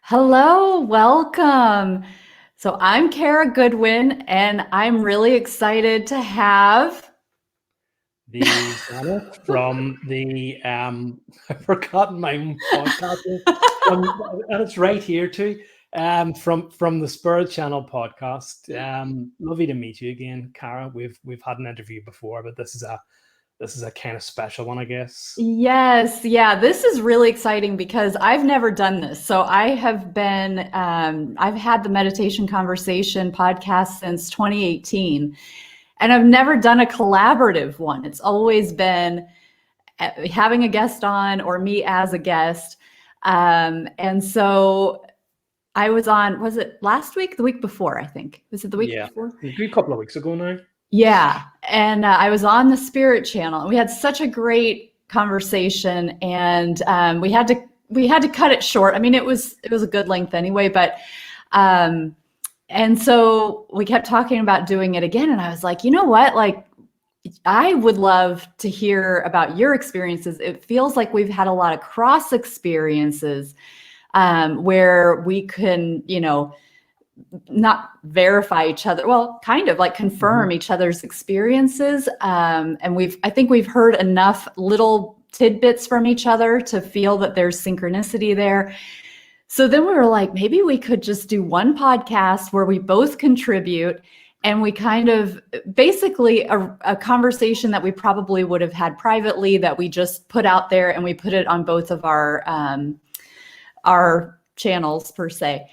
Hello, welcome. So I'm Kara Goodwin, and I'm really excited to have. The Zenith from the I've forgotten my own podcast and it's right here too. From the Spirit Channel podcast. Lovely to meet you again, Cara. We've had an interview before, but this is a kind of special one, I guess. Yes, yeah, this is really exciting because I've never done this. So I've had the meditation conversation podcast since 2018, and I've never done a collaborative one. It's always been having a guest on or me as a guest. And so I was on, was it last week? The week before, I think. Was it the week Yeah, before? a couple of weeks ago now. Yeah. And I was on the Spirit Channel, and we had such a great conversation, and we had to cut it short. I mean, it was a good length anyway, but um, and so we kept talking about doing it again, and I was like, you know what? Like, I would love to hear about your experiences. It feels like we've had a lot of cross experiences where we can, not verify each other, well, kind of like confirm Mhm. each other's experiences. And I think we've heard enough little tidbits from each other to feel that there's synchronicity there. So then we were like, maybe we could just do one podcast where we both contribute, and we kind of basically a conversation that we probably would have had privately that we just put out there, and we put it on both of our channels per se.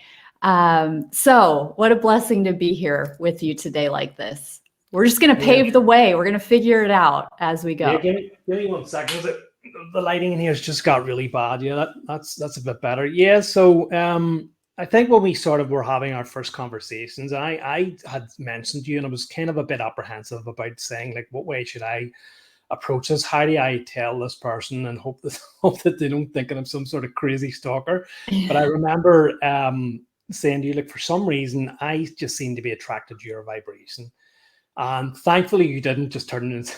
So what a blessing to be here with you today like this. We're just going to Yeah, pave the way. We're going to figure it out as we yeah. go. Give me 1 second. The lighting in here has just got really bad. Yeah, that's a bit better. Yeah. So I think when we sort of were having our first conversations, I had mentioned to you, and I was kind of a bit apprehensive about saying, like, what way should I approach this? How do I tell this person and hope that hope that they don't think I'm some sort of crazy stalker? But I remember saying to you, like, for some reason, I just seem to be attracted to your vibration. And thankfully, you didn't just turn and say,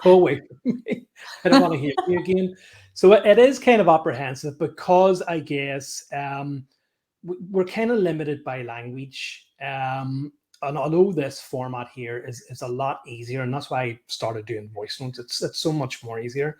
go away from me. I don't want to hear you again. So it is kind of apprehensive because I guess we're kind of limited by language. And although this format here is a lot easier, and that's why I started doing voice notes, it's so much more easier.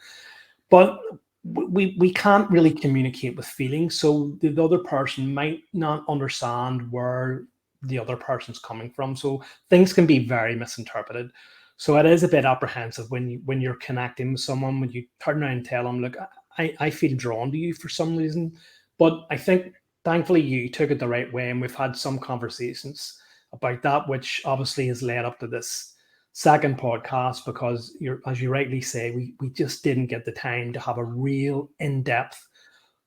But we can't really communicate with feelings, so the other person might not understand where the other person's coming from. So things can be very misinterpreted. So it is a bit apprehensive when you're connecting with someone, when you turn around and tell them, look, I feel drawn to you for some reason. But I think thankfully you took it the right way, and we've had some conversations about that, which obviously has led up to this second podcast, because you're, as you rightly say, we just didn't get the time to have a real in-depth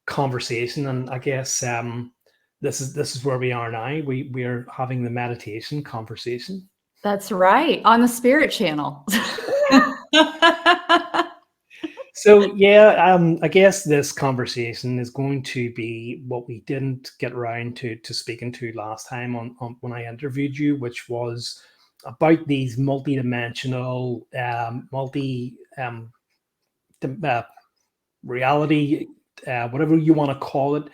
conversation. And I guess this is where we are now. We're having the meditation conversation. That's right. On the Spirit Channel. So yeah, I guess this conversation is going to be what we didn't get around to speaking to last time on when I interviewed you, which was about these multi-dimensional, uh, reality, whatever you want to call it,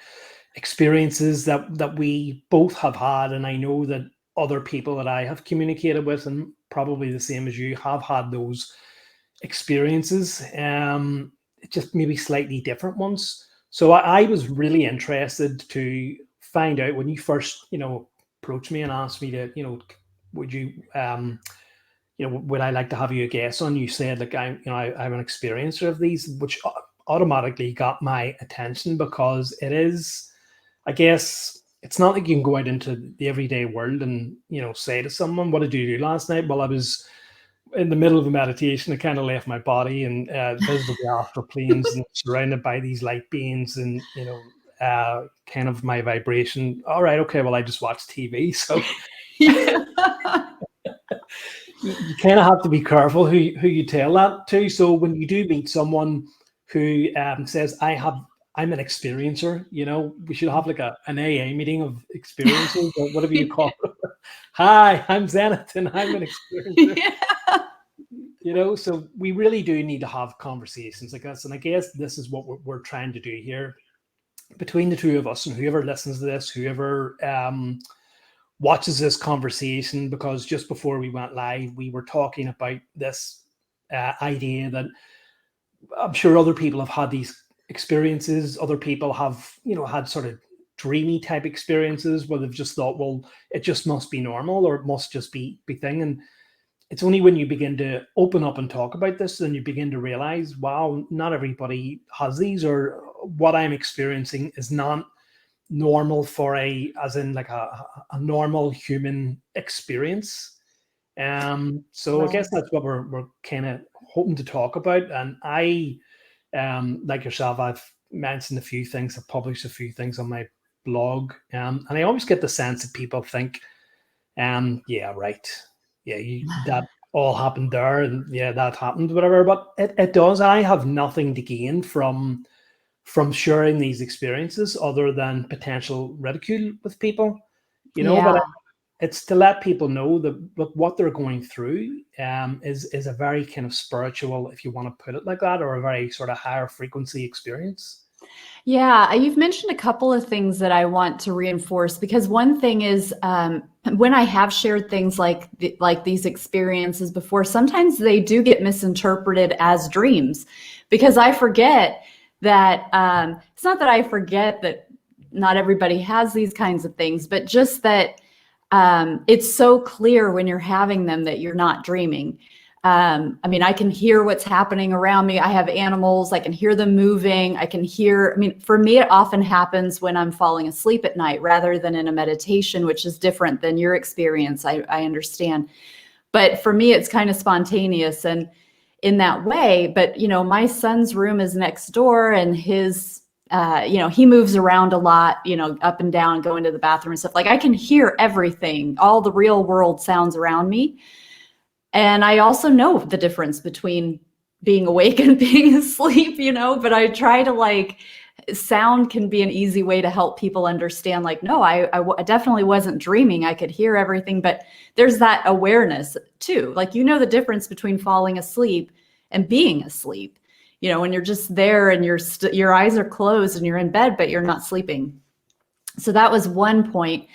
experiences that we both have had. And I know that other people that I have communicated with, and probably the same as you, have had those experiences, just maybe slightly different ones. So I was really interested to find out, when you first, approached me and asked me to, would you, would I like to have you a guest on? You said, like, I'm an experiencer of these, which automatically got my attention, because it is, I guess, it's not like you can go out into the everyday world and, say to someone, what did you do last night? Well, I was in the middle of a meditation. I kind of left my body and visited the astral planes and surrounded by these light beings, and kind of my vibration. All right, okay, well, I just watched TV. So Yeah. you kind of have to be careful who you tell that to. So when you do meet someone who says, I'm an experiencer, we should have like an AA meeting of experiencers, or whatever you call it. Hi, I'm Zenith and I'm an experiencer. Yeah. So we really do need to have conversations like this. And I guess this is what we're trying to do here. between the two of us and whoever listens to this, whoever watches this conversation, because just before we went live, we were talking about this idea that I'm sure other people have had these experiences. Other people have, had sort of dreamy type experiences where they've just thought, well, it just must be normal, or it must just be thing. And it's only when you begin to open up and talk about this, then you begin to realize, wow, not everybody has these, or what I'm experiencing is not normal for as in like a normal human experience. So I guess that's what we're kind of hoping to talk about. And I, like yourself, I've mentioned a few things, I've published a few things on my blog, and I always get the sense that people think, yeah, right, yeah, that all happened there, and yeah, that happened, whatever. But it does. I have nothing to gain from sharing these experiences other than potential ridicule with people, Yeah. But it's to let people know that, look, what they're going through is a very kind of spiritual, if you want to put it like that, or a very sort of higher frequency experience. Yeah, you've mentioned a couple of things that I want to reinforce, because one thing is, when I have shared things like these experiences before, sometimes they do get misinterpreted as dreams, because I forget that it's not that I forget that not everybody has these kinds of things, but just that it's so clear when you're having them that you're not dreaming. I mean, I can hear what's happening around me. I have animals. I can hear them moving. For me, it often happens when I'm falling asleep at night rather than in a meditation, which is different than your experience. I understand. But for me, it's kind of spontaneous and in that way. But, my son's room is next door, and his he moves around a lot, up and down, going to the bathroom and stuff. Like, I can hear everything, all the real world sounds around me. And I also know the difference between being awake and being asleep, but I try to sound can be an easy way to help people understand, no, I definitely wasn't dreaming. I could hear everything, but there's that awareness too. The difference between falling asleep and being asleep, when you're just there and your eyes are closed and you're in bed, but you're not sleeping. So that was one point.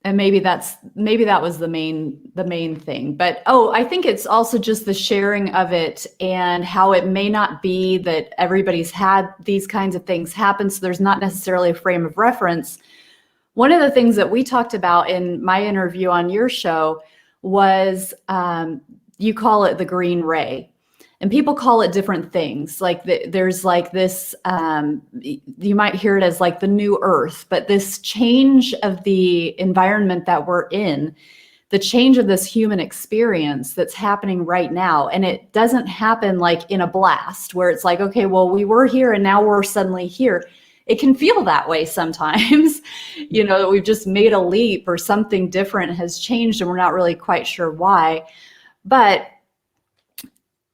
And maybe that was the main thing. But I think it's also just the sharing of it, and how it may not be that everybody's had these kinds of things happen, so there's not necessarily a frame of reference. One of the things that we talked about in my interview on your show was, you call it the green ray. And people call it different things. There's this, you might hear it as the new earth, but this change of the environment that we're in, the change of this human experience that's happening right now. And it doesn't happen in a blast where it's okay, well, we were here and now we're suddenly here. It can feel that way sometimes, that we've just made a leap or something different has changed and we're not really quite sure why. But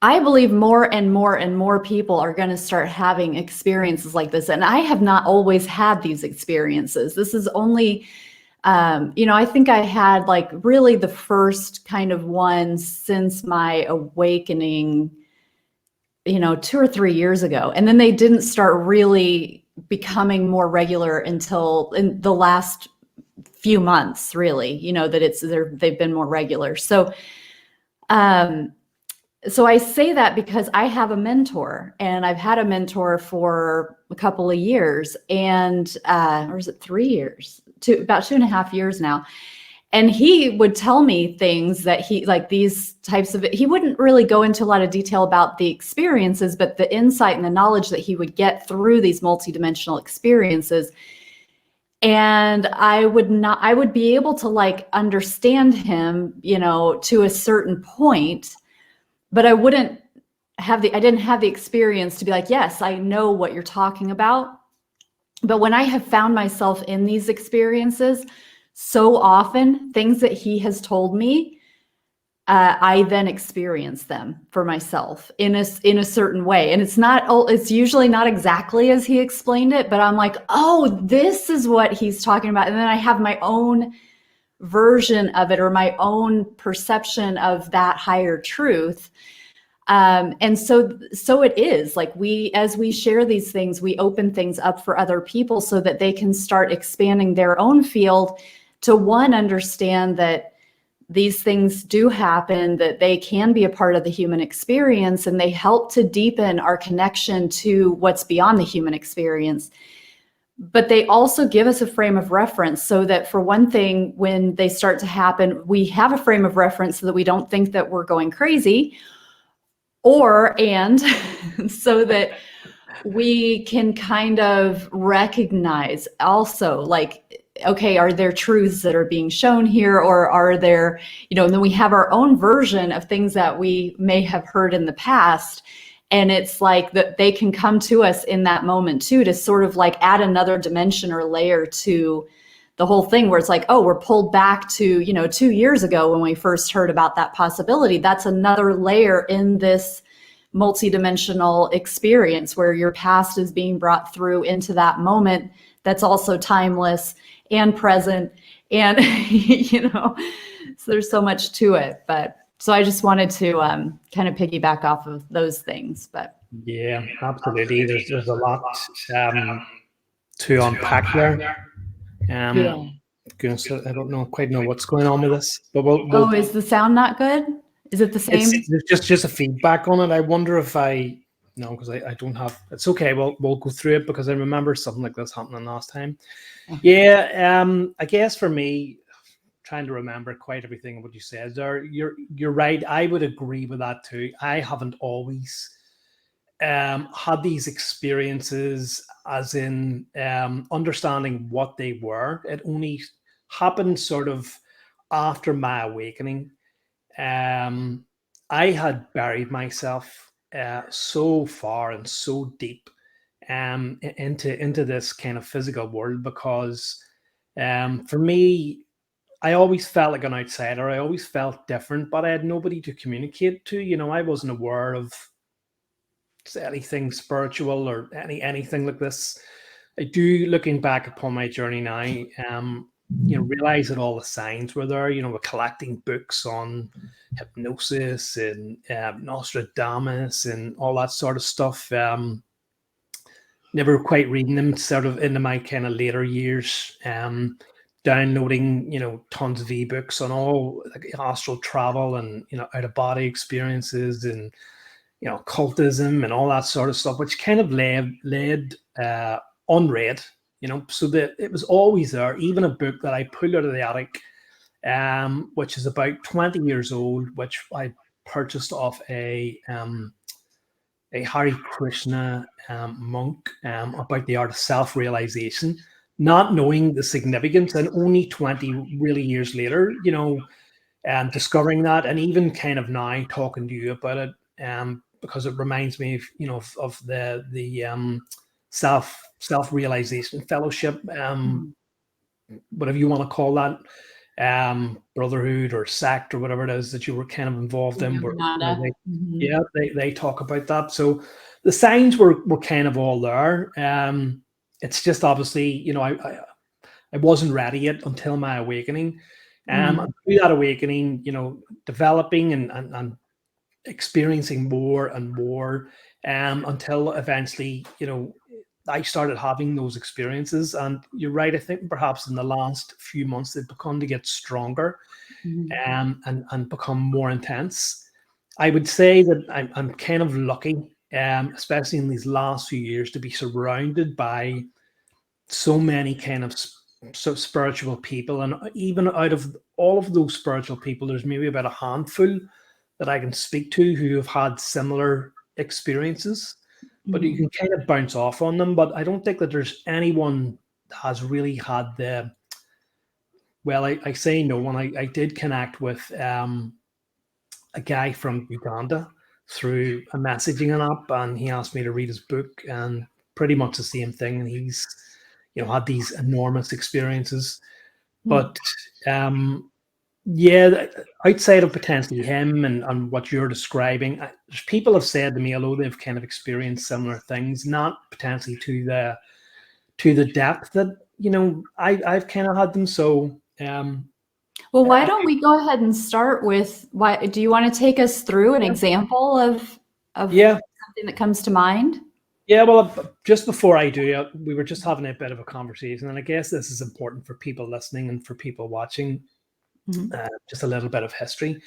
I believe more and more and more people are going to start having experiences like this. And I have not always had these experiences. This is only, I think I had really the first kind of one since my awakening, 2 or 3 years ago. And then they didn't start really becoming more regular until in the last few months, really, that they've been more regular. So I say that because I have a mentor, and I've had a mentor for a couple of years, and or is it 3 years? About 2.5 years now. And he would tell me things that these types of, he wouldn't really go into a lot of detail about the experiences, but the insight and the knowledge that he would get through these multidimensional experiences. And I would be able to understand him, to a certain point. But I didn't have the experience to be yes, I know what you're talking about. But when I have found myself in these experiences, so often things that he has told me, I then experience them for myself in a certain way. And it's usually not exactly as he explained it, but I'm oh, this is what he's talking about. And then I have my own version of it, or my own perception of that higher truth. And so it is like as we share these things, we open things up for other people so that they can start expanding their own field to understand that these things do happen, that they can be a part of the human experience, and they help to deepen our connection to what's beyond the human experience. But they also give us a frame of reference so that, for one thing, when they start to happen, we have a frame of reference so that we don't think that we're going crazy, and so that we can kind of recognize also, like, okay, are there truths that are being shown here, or are there, and then we have our own version of things that we may have heard in the past. And it's like that they can come to us in that moment too, to sort of like add another dimension or layer to the whole thing, where it's like, oh, we're pulled back to, 2 years ago when we first heard about that possibility. That's another layer in this multidimensional experience where your past is being brought through into that moment that's also timeless and present. And, so there's so much to it. But so I just wanted to kind of piggyback off of those things. But yeah, absolutely. There's a lot to unpack there. Goodness, I don't quite know what's going on with this, but we'll is the sound not good? Is it the same? There's just a feedback on it. I wonder if no, because I don't have. It's okay. We'll go through it, because I remember something like this happening last time. Yeah. I guess for me, trying to remember quite everything what you said there, you're right. I would agree with that too. I haven't always had these experiences, as in understanding what they were. It only happened sort of after my awakening. I had buried myself so far and so deep into this kind of physical world, because for me, I always felt like an outsider. I always felt different, but I had nobody to communicate to. I wasn't aware of anything spiritual or anything like this. I do, looking back upon my journey now, realize that all the signs were there. We're collecting books on hypnosis and Nostradamus and all that sort of stuff. Never quite reading them, sort of into my kind of later years. Downloading, tons of ebooks on all, like, astral travel and out of body experiences and occultism and all that sort of stuff, which kind of led unread, so that it was always there. Even a book that I pulled out of the attic, which is about 20 years old, which I purchased off a Hare Krishna monk, about the art of self-realization, not knowing the significance, and only 20 really years later, discovering that, and even kind of now talking to you about it, because it reminds me of the self-realization fellowship, whatever you want to call that, brotherhood or sect or whatever it is that you were kind of involved in, where they talk about that. So the signs were kind of all there. It's just, obviously, I wasn't ready yet until my awakening. And through that awakening, developing and experiencing more and more, until eventually, I started having those experiences. And you're right, I think perhaps in the last few months they've begun to get stronger, and become more intense. I would say that I'm kind of lucky, especially in these last few years, to be surrounded by so many kind of spiritual people. And even out of all of those spiritual people, there's maybe about a handful that I can speak to who have had similar experiences, but you can kind of bounce off on them. But I don't think that there's anyone that has really had I say no one. I did connect with a guy from Uganda through a messaging app, and he asked me to read his book, and pretty much the same thing. And he's, had these enormous experiences. But yeah, outside of potentially him and what you're describing, people have said to me, although they've kind of experienced similar things, not potentially to the depth that I've kind of had them. So Well, why don't we go ahead and start with why do you want to take us through an example of Yeah. something that comes to mind? Yeah, well, just before I do, we were just having a bit of a conversation, and I guess this is important for people listening and for people watching. Mhm. Just a little bit of history.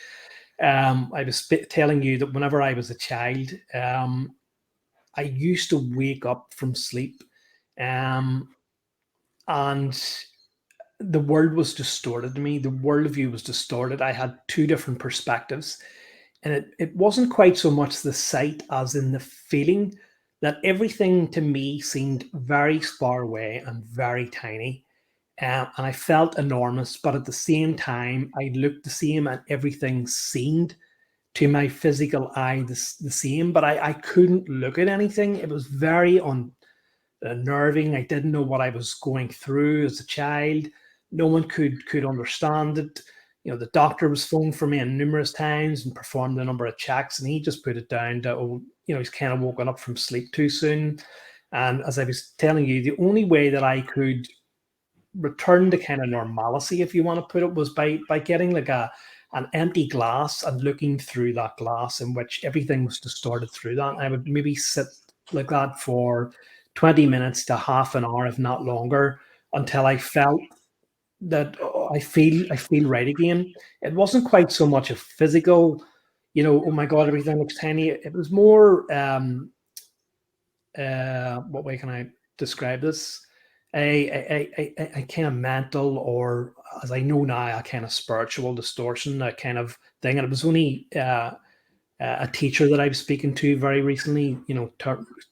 I was telling you that whenever I was a child, I used to wake up from sleep, um, and the world was distorted to me. The worldview was distorted. I had two different perspectives. And it wasn't quite so much the sight as in the feeling that everything to me seemed very far away and very tiny. And I felt enormous, but at the same time, I looked the same and everything seemed to my physical eye the same, but I couldn't look at anything. It was very unnerving. I didn't know what I was going through as a child. No one could understand it. You know, the doctor was phoned for me numerous times and performed a number of checks, and he just put it down to, oh, you know, he's kind of woken up from sleep too soon. And as I was telling you, the only way that I could return to kind of normalcy, if you want to put it, was by getting like an empty glass and looking through that glass in which everything was distorted through that. I would maybe sit like that for 20 minutes to half an hour, if not longer, until I felt that I feel right again. It wasn't quite so much a physical, you know, oh my God, everything looks tiny. It was more what way can I describe this? A kind of mental, or as I know now, a kind of spiritual distortion, a kind of thing. And it was only a teacher that I was speaking to very recently, you know,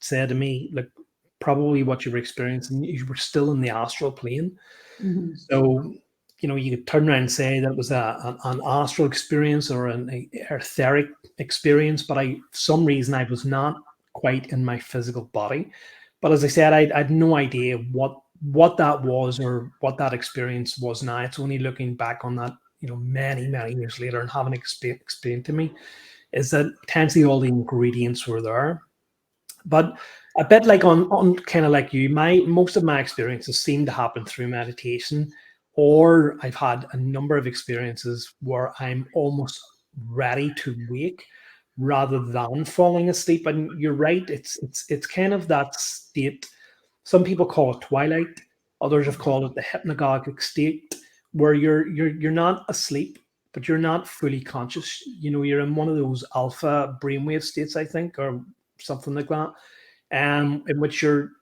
said to me, like, probably what you were experiencing, you were still in the astral plane. Mhm. So, you know, you could turn around and say that was an astral experience or an etheric experience, but for some reason, I was not quite in my physical body. But as I said, I had no idea what that was or what that experience was now. It's only looking back on that, you know, many, many years later and having explained to me is that potentially all the ingredients were there. But a bit like on kind of like you, my most of my experiences seem to happen through meditation, or I've had a number of experiences where I'm almost ready to wake rather than falling asleep. And you're right, it's kind of that state. Some people call it twilight, others have called it the hypnagogic state, where you're not asleep, but you're not fully conscious. You know, you're in one of those alpha brainwave states, I think, or something like that, in which you're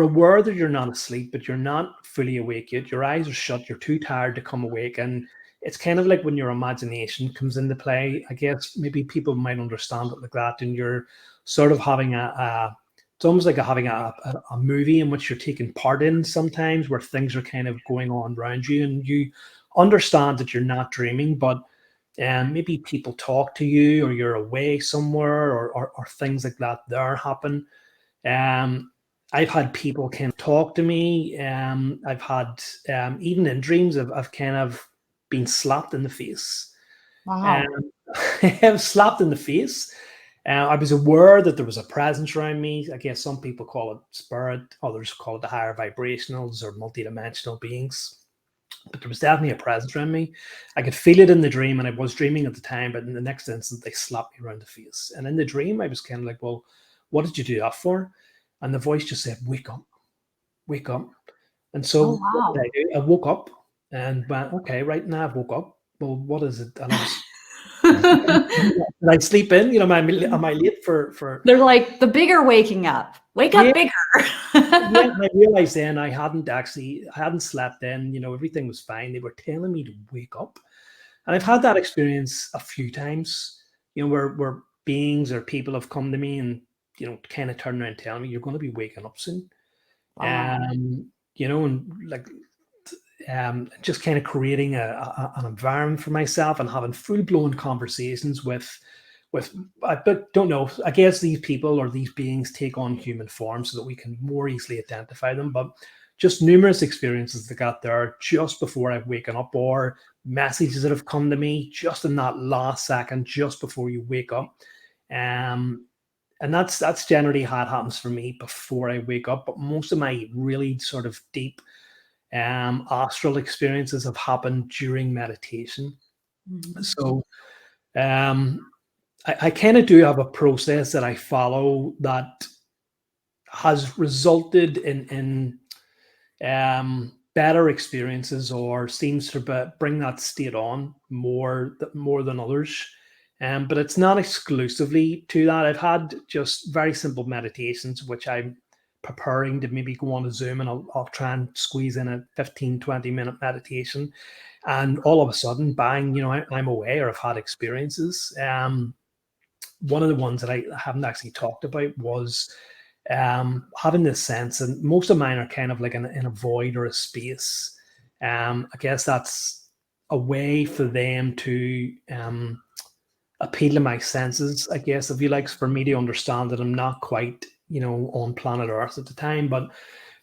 aware that you're not asleep, but you're not fully awake yet. Your eyes are shut. You're too tired to come awake, and it's kind of like when your imagination comes into play. I guess maybe people might understand it like that, and you're sort of having it's almost like having a movie in which you're taking part in sometimes, where things are kind of going on around you, and you understand that you're not dreaming, but maybe people talk to you, or you're away somewhere, or things like that there happen. um, I've had people kind of talk to me. I've had even in dreams, I've kind of been slapped in the face. Um, Wow. I was slapped in the face. I was aware that there was a presence around me. I guess some people call it spirit, others call it the higher vibrationals or multidimensional beings. But there was definitely a presence around me. I could feel it in the dream, and I was dreaming at the time. But in the next instant, they slapped me around the face. And in the dream, I was kind of like, "Well, what did you do that for?" And the voice just said, "Wake up, wake up." And Oh, so what did wow. I do? I woke up and went, "Okay, right now I've woke up. Well, what is it?" And I was, did I sleep in? You know, am I late for? They're like the bigger waking up. Wake Yeah, up bigger. yeah. And I realized then I hadn't slept in. You know, everything was fine. They were telling me to wake up. And I've had that experience a few times, you know, where beings or people have come to me and, you know, kind of turn around and tell me, you're going to be waking up soon. Wow. You know, and like just kind of creating an environment for myself and having full blown conversations with but don't know. I guess these people or these beings take on human form so that we can more easily identify them. But just numerous experiences that got there just before I've waken up, or messages that have come to me just in that last second, just before you wake up. Um, and that's generally how it happens for me before I wake up. But most of my really sort of deep astral experiences have happened during meditation. Mm-hmm. So I kind of do have a process that I follow that has resulted in better experiences, or seems to bring that state on more than others. But it's not exclusively to that. I've had just very simple meditations, which I'm preparing to maybe go on a Zoom, and I'll try and squeeze in a 15-20 minute meditation. And all of a sudden, bang, I'm away, or I've had experiences. One of the ones that I haven't actually talked about was having this sense, and most of mine are kind of like in a void or a space. I guess that's a way for them to appeal to my senses, I guess, if you like, for me to understand that I'm not quite, on planet Earth at the time. But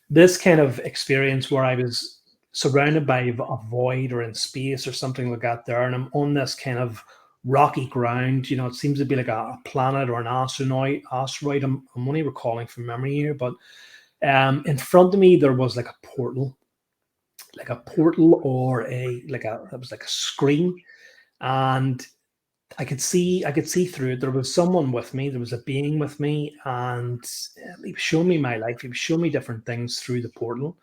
this kind of experience where I was surrounded by a void or in space or something like that there, and I'm on this kind of rocky ground. It seems to be like a planet or an asteroid. I'm only recalling from memory here, but in front of me there was like a portal, or it was like a screen, and I could see through it. There was someone with me. There was a being with me, and he was showing me my life. He was showing me different things through the portal.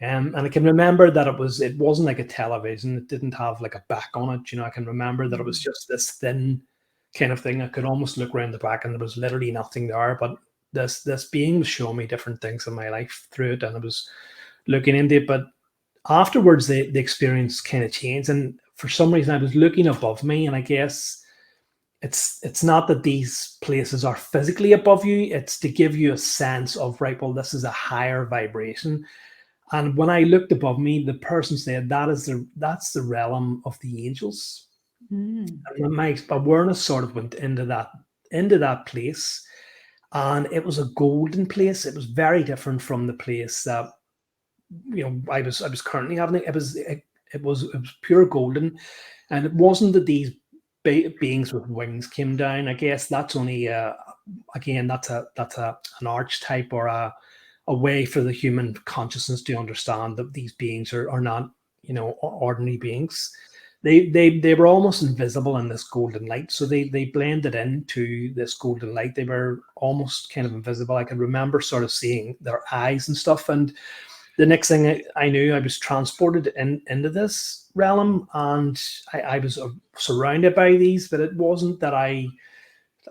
And I can remember that it wasn't like a television. It didn't have like a back on it. I can remember that it was just this thin kind of thing. I could almost look around the back, and there was literally nothing there. But this being was showing me different things in my life through it, and I was looking into it. But afterwards, the experience kind of changed, and for some reason, I was looking above me, and I guess it's not that these places are physically above you. It's to give you a sense of, right, well, this is a higher vibration. And when I looked above me, the person said that's the realm of the angels. Mm. And my awareness sort of went into that place, and it was a golden place. It was very different from the place that I was currently having. It was pure golden, and it wasn't that these beings with wings came down. I guess that's only again, that's an archetype, or a way for the human consciousness to understand that these beings are not, ordinary beings. They were almost invisible in this golden light, so they blended into this golden light. They were almost kind of invisible. I can remember sort of seeing their eyes and stuff, and the next thing I knew, I was transported into this realm, and I was surrounded by these. But it wasn't that I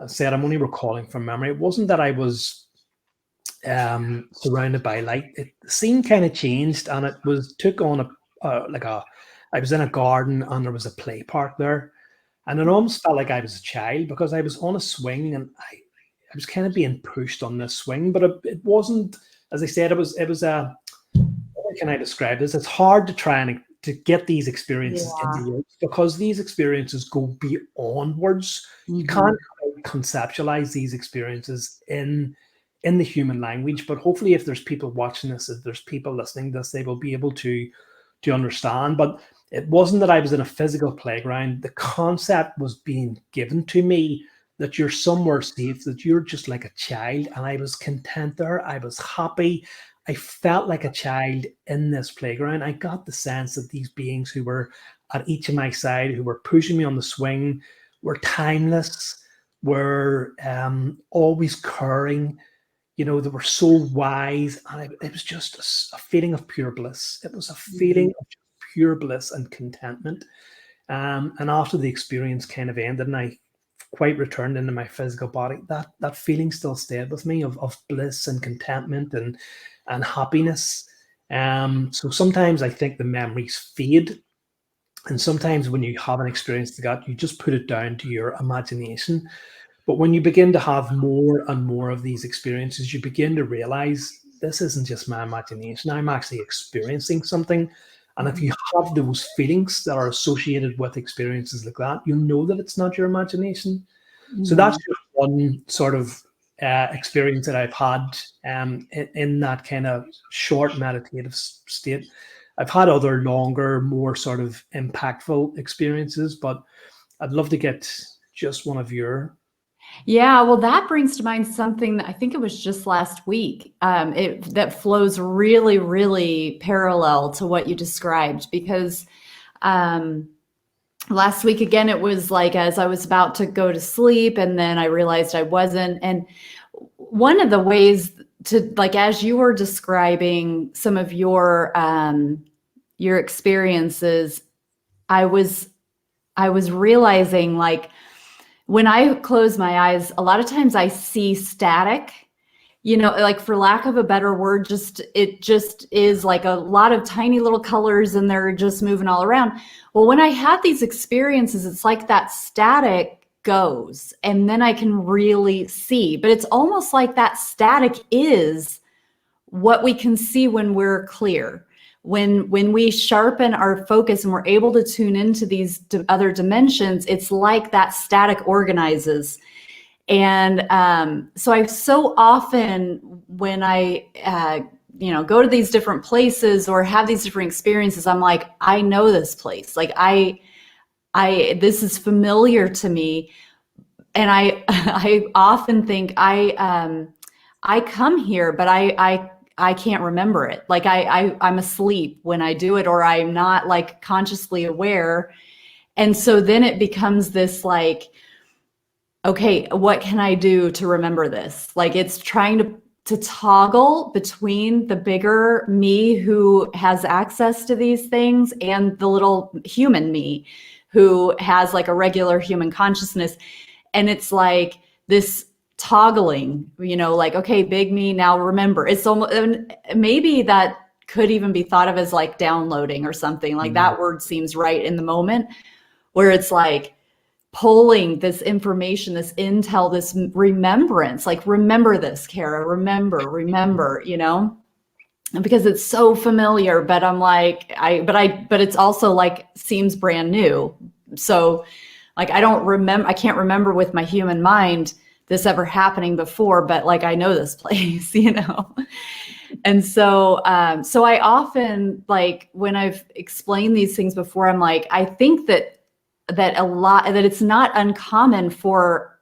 said, I'm only recalling from memory. It wasn't that I was surrounded by light. The scene kind of changed, and it took on I was in a garden, and there was a play park there, and it almost felt like I was a child, because I was on a swing, and I was kind of being pushed on this swing. But it wasn't, as I said, it was a, how can I describe this? It's hard to try and to get these experiences Yeah. into words, because these experiences go beyond words. You Mm-hmm. can't quite conceptualize these experiences in the human language. But hopefully, if there's people watching this, if there's people listening to this, they will be able to understand. But it wasn't that I was in a physical playground. The concept was being given to me that you're somewhere safe, that you're just like a child. And I was content there. I was happy. I felt like a child in this playground. I got the sense that these beings who were at each of my side, who were pushing me on the swing, were timeless, were always caring. They were so wise, and it was just a feeling of pure bliss. It was a feeling of pure bliss and contentment. And after the experience kind of ended, and I quite returned into my physical body, that feeling still stayed with me of bliss and contentment and happiness. So sometimes I think the memories fade, and sometimes when you have an experience like that, you just put it down to your imagination. But when you begin to have more and more of these experiences, you begin to realize this isn't just my imagination. I'm actually experiencing something. And if you have those feelings that are associated with experiences like that, you know that it's not your imagination. So Mm-hmm. that's just one sort of experience that I've had in that kind of short meditative state. I've had other longer, more sort of impactful experiences, but I'd love to get just one of your. Yeah, well, that brings to mind something that I think it was just last week. That flows really, really parallel to what you described because um, last week again, it was like as I was about to go to sleep, and then I realized I wasn't. And one of the ways to like as you were describing some of your experiences, I was I was realizing like when I close my eyes, a lot of times I see static, like for lack of a better word, it just is like a lot of tiny little colors and they're just moving all around. Well, when I have these experiences, it's like that static goes and then I can really see. But it's almost like that static is what we can see when we're clear. When we sharpen our focus and we're able to tune into these other dimensions, it's like that static organizes. And so I so often when I go to these different places or have these different experiences, I'm like, I know this place. Like I this is familiar to me. And I I often think I come here, but I can't remember it. Like I'm asleep when I do it, or I'm not like consciously aware. And so then it becomes this like, okay, what can I do to remember this? Like it's trying to toggle between the bigger me who has access to these things and the little human me who has like a regular human consciousness. And it's like this toggling, like, okay, big me, now remember. It's almost, maybe that could even be thought of as like downloading or something. Like that word seems right in the moment, where it's like pulling this information, this intel, this remembrance, like, remember this, Kara, remember, and because it's so familiar. But I'm like, but it's also like seems brand new. So like I can't remember with my human mind this ever happening before, but like I know this place, And so so I often, like when I've explained these things before, I'm like, I think that it's not uncommon for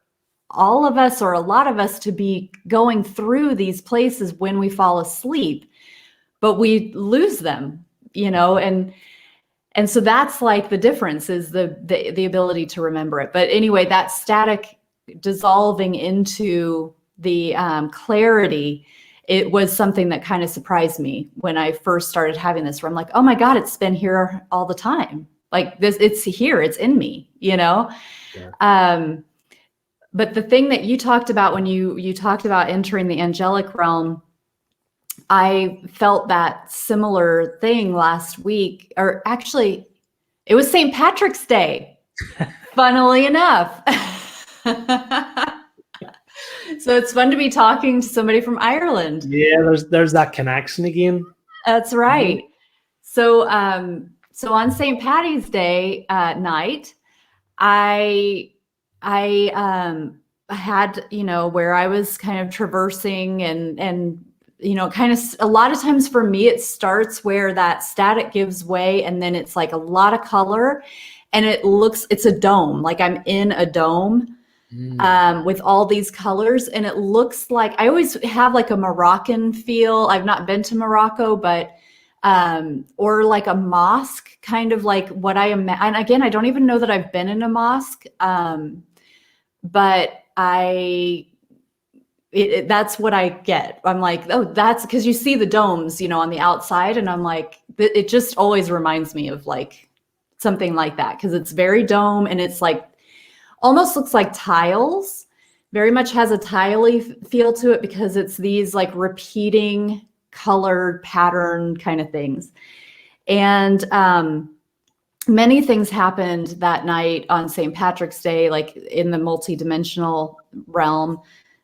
all of us or a lot of us to be going through these places when we fall asleep, but we lose them, and so that's like the difference, is the ability to remember it. But anyway, that static dissolving into the clarity, it was something that kind of surprised me when I first started having this, where I'm like, oh my God, it's been here all the time. Like this, it's here, it's in me, Yeah. But the thing that you talked about when you talked about entering the angelic realm, I felt that similar thing last week, or actually, it was St. Patrick's Day, funnily enough. So it's fun to be talking to somebody from Ireland. Yeah, there's that connection again. That's right. So so on St. Patty's Day night, I had, where I was kind of traversing and kind of a lot of times for me, it starts where that static gives way, and then it's like a lot of color, and it's a dome. Like I'm in a dome with all these colors, and it looks like, I always have like a Moroccan feel. I've not been to Morocco, but or like a mosque, kind of like what I am. And again, I don't even know that I've been in a mosque, but that's what I get. I'm like, oh, that's because you see the domes, on the outside, and I'm like, it just always reminds me of like something like that, because it's very dome, and it's like almost looks like tiles. Very much has a tiley feel to it, because it's these like repeating colored pattern kind of things. And many things happened that night on St. Patrick's Day, like in the multidimensional realm,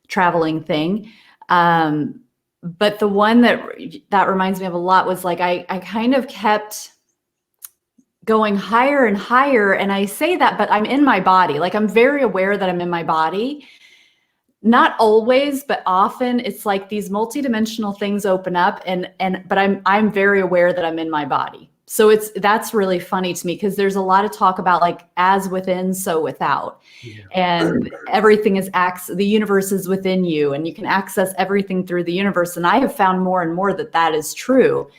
traveling thing. But the one that reminds me of a lot was like, I kind of kept going higher and higher. And I say that, but I'm in my body. Like I'm very aware that I'm in my body. Not always, but often it's like these multidimensional things open up, but I'm very aware that I'm in my body. So that's really funny to me, because there's a lot of talk about like as within, so without. Yeah. And everything is the universe is within you, and you can access everything through the universe. And I have found more and more that is true.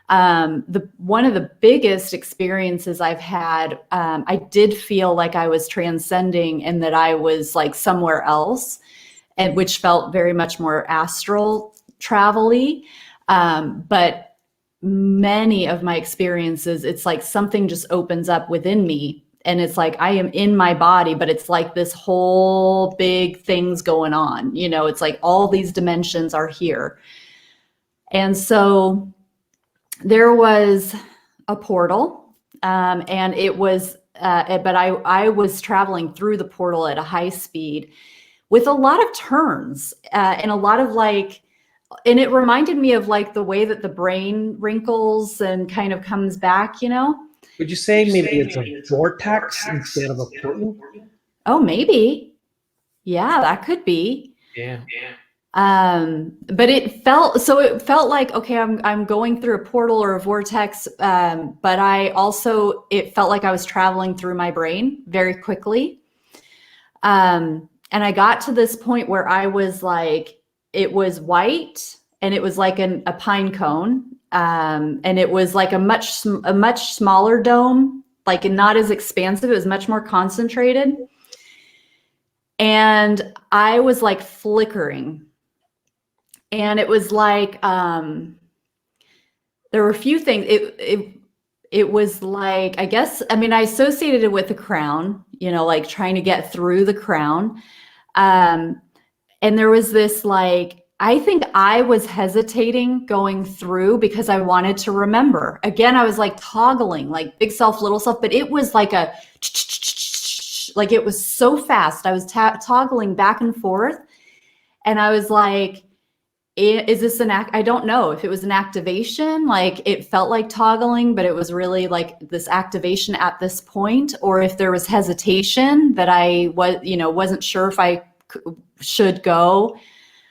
One of the biggest experiences I've had, I did feel like I was transcending and that I was like somewhere else, and which felt very much more astral travel-y. But many of my experiences, it's like something just opens up within me, and it's like I am in my body, but it's like this whole big thing's going on. It's like all these dimensions are here. And so there was a portal, and it was, but I was traveling through the portal at a high speed with a lot of turns, and a lot of like, and it reminded me of like the way that the brain wrinkles and kind of comes back. Would you say maybe it's a vortex instead of a portal? Oh, maybe. Yeah, that could be. Yeah. But it felt like, okay, I'm going through a portal or a vortex. But it felt like I was traveling through my brain very quickly. And I got to this point where I was like, it was white, and it was like a pine cone. And it was like a much smaller dome, like not as expansive. It was much more concentrated. And I was like flickering. And it was like, there were a few things. It was like, I guess, I mean, I associated it with the crown, like trying to get through the crown. And there was this, like, I think I was hesitating going through because I wanted to remember. Again, I was like toggling, like big self, little self, but it was like like it was so fast. I was toggling back and forth. And I was like, is this I don't know if it was an activation, like it felt like toggling, but it was really like this activation at this point, or if there was hesitation that I wasn't sure if I should go.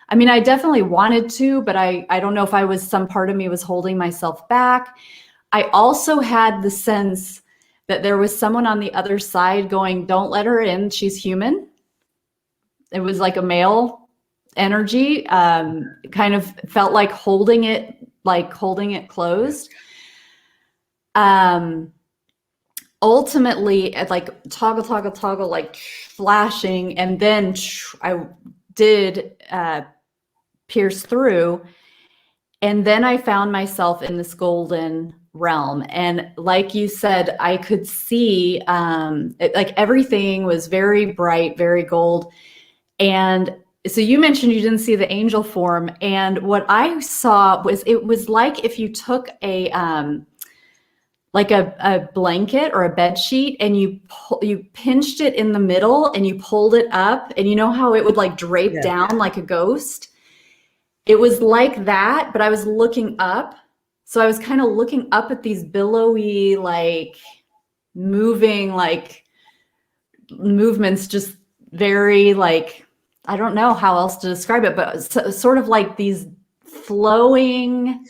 I mean, I definitely wanted to, but I don't know if some part of me was holding myself back. I also had the sense that there was someone on the other side going, don't let her in, she's human. It was like a male energy, kind of felt like holding it closed. Ultimately, like toggle, like flashing, and then I did pierce through, and then I found myself in this golden realm. And like you said, I could see like everything was very bright, very gold. And so you mentioned you didn't see the angel form, and what I saw was, it was like if you took a blanket or a bed sheet, and you pinched it in the middle and you pulled it up, and you know how it would like drape down like a ghost. It was like that, but I was looking up. So I was kind of looking up at these billowy, like moving, like movements, just very like, I don't know how else to describe it, but sort of like these floating,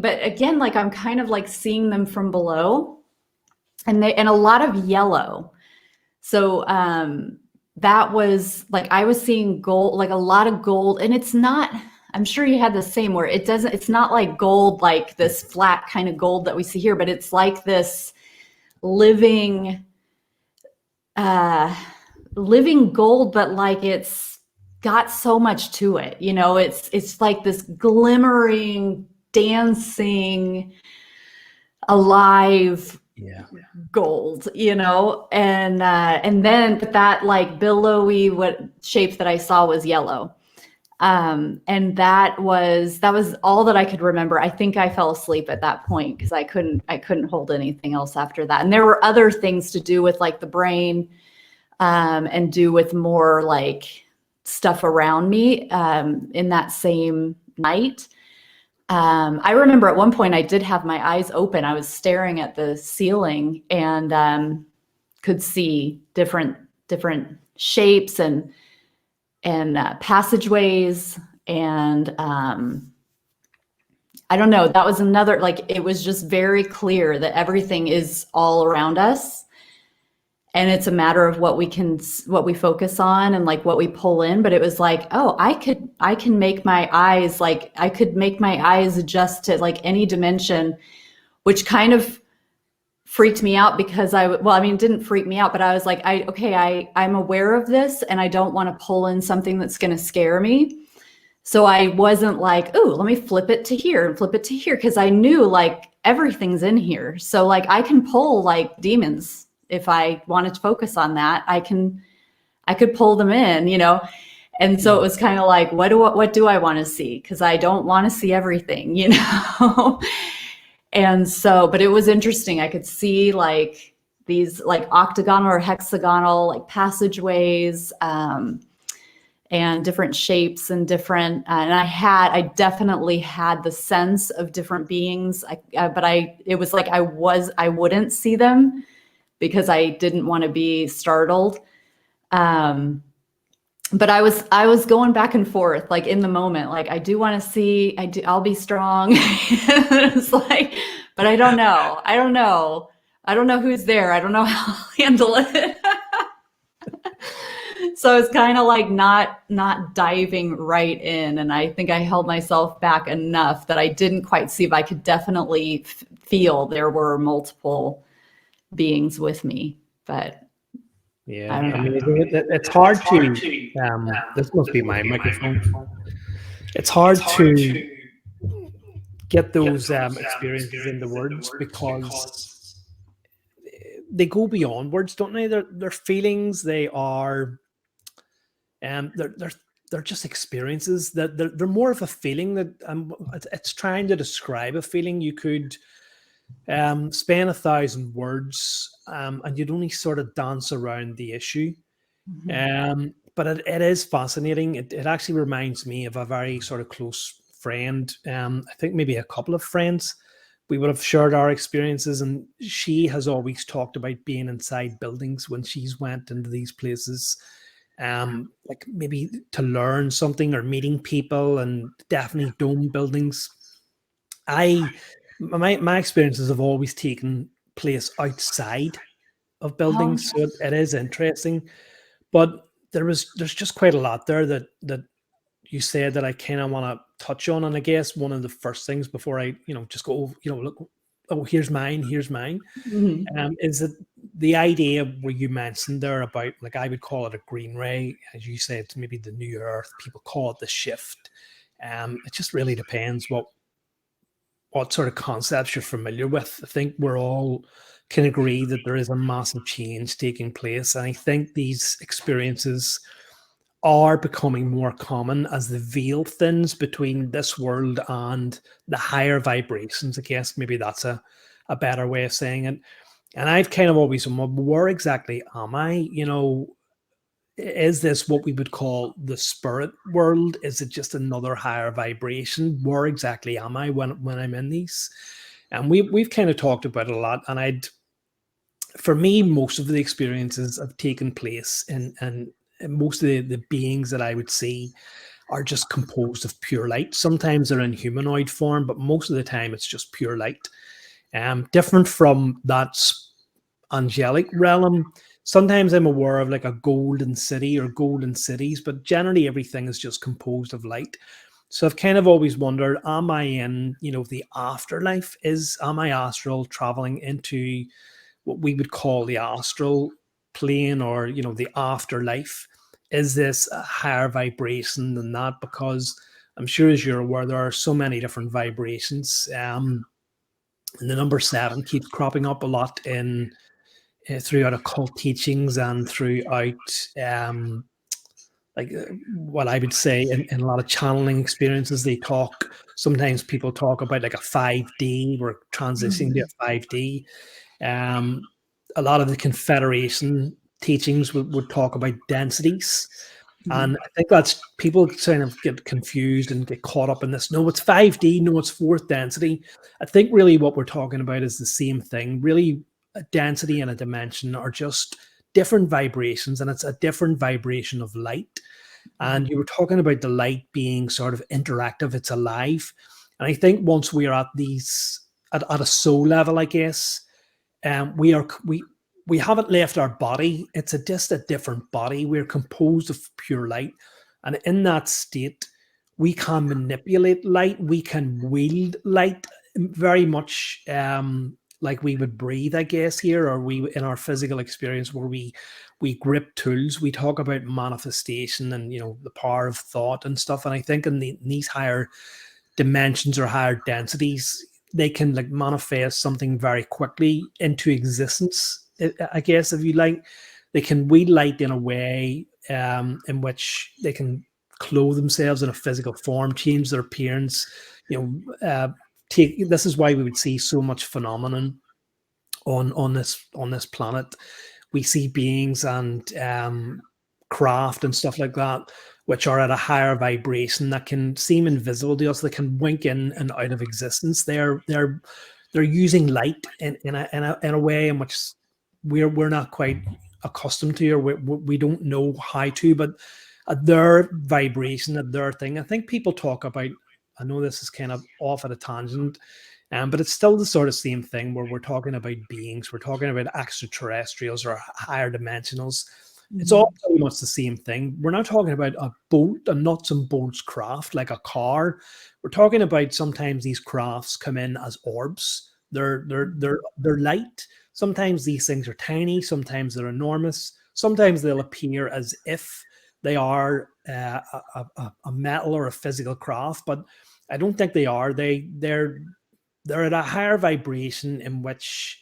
but again, like I'm kind of like seeing them from below, and a lot of yellow. So that was like, I was seeing gold, like a lot of gold, and it's not, I'm sure you had the same, where it's not like gold, like this flat kind of gold that we see here, but it's like this living gold, but like it's got so much to it. It's like this glimmering, dancing, alive gold, and then that like billowy shape that I saw was yellow. And that was all that I could remember. I think I fell asleep at that point because I couldn't hold anything else after that. And there were other things to do with like the brain, and do with more like stuff around me, in that same night. I remember at one point I did have my eyes open. I was staring at the ceiling, and could see different shapes and passageways, and I don't know, that was another, like, it was just very clear that everything is all around us. And it's a matter of what we focus on and like what we pull in. But it was like, oh, I can make my eyes, like, I could make my eyes adjust to like any dimension, which kind of freaked me out because well, I mean, it didn't freak me out, but I was like, I'm aware of this and I don't want to pull in something that's going to scare me. So I wasn't like, oh, let me flip it to here and flip it to here. Cause I knew like everything's in here. So like I can pull like demons if I wanted to focus on that. I could pull them in, you know? And so it was kind of like, what do I want to see? Cause I don't want to see everything, you know? And so, but it was interesting. I could see like these like octagonal or hexagonal like passageways, and different shapes and different, and I definitely had the sense of different beings. It was like I wouldn't see them because I didn't want to be startled. But I was going back and forth, like in the moment, like I do want to see, I'll be strong. It's like, but I don't know. I don't know who's there. I don't know how I'll handle it. So it's kind of like not diving right in. And I think I held myself back enough that I didn't quite see, but I could definitely feel there were multiple beings with me. But Yeah, I don't know. amazing. It's hard to, this must be my microphone. It's hard to get those experiences into words because they go beyond words, don't they? They're feelings. They are, they're just experiences. That they're more of a feeling that it's trying to describe a feeling. You could spend 1,000 words, and you'd only sort of dance around the issue. But it is fascinating. It actually reminds me of a very sort of close friend. I think maybe a couple of friends. We would have shared our experiences, and she has always talked about being inside buildings when she's went into these places, like maybe to learn something or meeting people, and definitely dome buildings. My experiences have always taken place outside of Oh, buildings, so it is interesting. But there's just quite a lot there that you said that I kind of want to touch on. And I guess one of the first things before I, just go, look, oh, here's mine, mhm. is that the idea where you mentioned there about, like, I would call it a green ray, as you said, maybe the new earth, people call it the shift. It just really depends what sort of concepts you're familiar with. I think we're all can agree that there is a massive change taking place. And I think these experiences are becoming more common as the veil thins between this world and the higher vibrations. I guess maybe that's a better way of saying it. And I've kind of always wondered, where exactly am I? Is this what we would call the spirit world? Is it just another higher vibration? Where exactly am I when I'm in these? And we've kind of talked about it a lot. And for me, most of the experiences have taken place and most of the beings that I would see are just composed of pure light. Sometimes they're in humanoid form, but most of the time it's just pure light. Different from that angelic realm. Sometimes I'm aware of like a golden city or golden cities, but generally everything is just composed of light. So I've kind of always wondered, am I in, the afterlife? Am I astral traveling into what we would call the astral plane, or, the afterlife? Is this a higher vibration than that? Because I'm sure, as you're aware, there are so many different vibrations. And the number 7 keeps cropping up a lot throughout occult teachings and throughout what I would say in a lot of channeling experiences. Sometimes people talk about like a 5D, we're transitioning to a 5D. A lot of the Confederation teachings would talk about densities. And I think that's, people kind of get confused and get caught up in this. No, it's 5D. No, it's fourth density. I think really what we're talking about is the same thing. Really, a density and a dimension are just different vibrations, and it's a different vibration of light. And you were talking about the light being sort of interactive, it's alive. And I think once we are at these at a soul level, I guess, we haven't left our body. It's just a different body. We're composed of pure light, and in that state, we can manipulate light. We can wield light very much like we would breathe, I guess, here, or we in our physical experience where we grip tools. We talk about manifestation and the power of thought and stuff. And I think in these higher dimensions or higher densities, they can like manifest something very quickly into existence. I guess, if you like, they can wield light in a way in which they can clothe themselves in a physical form, change their appearance. This is why we would see so much phenomenon on this planet. We see beings and craft and stuff like that, which are at a higher vibration that can seem invisible to us. They can wink in and out of existence. They're using light in a way in which we're not quite accustomed to, or we don't know how to. But at their vibration, at their thing, I think people talk about. I know this is kind of off at a tangent, but it's still the sort of same thing where we're talking about beings, we're talking about extraterrestrials or higher dimensionals. It's all pretty much the same thing. We're not talking about a nuts and bolts craft like a car. We're talking about sometimes these crafts come in as orbs. They're light. Sometimes these things are tiny. Sometimes they're enormous. Sometimes they'll appear as if they are a metal or a physical craft, but I don't think they are. They're at a higher vibration in which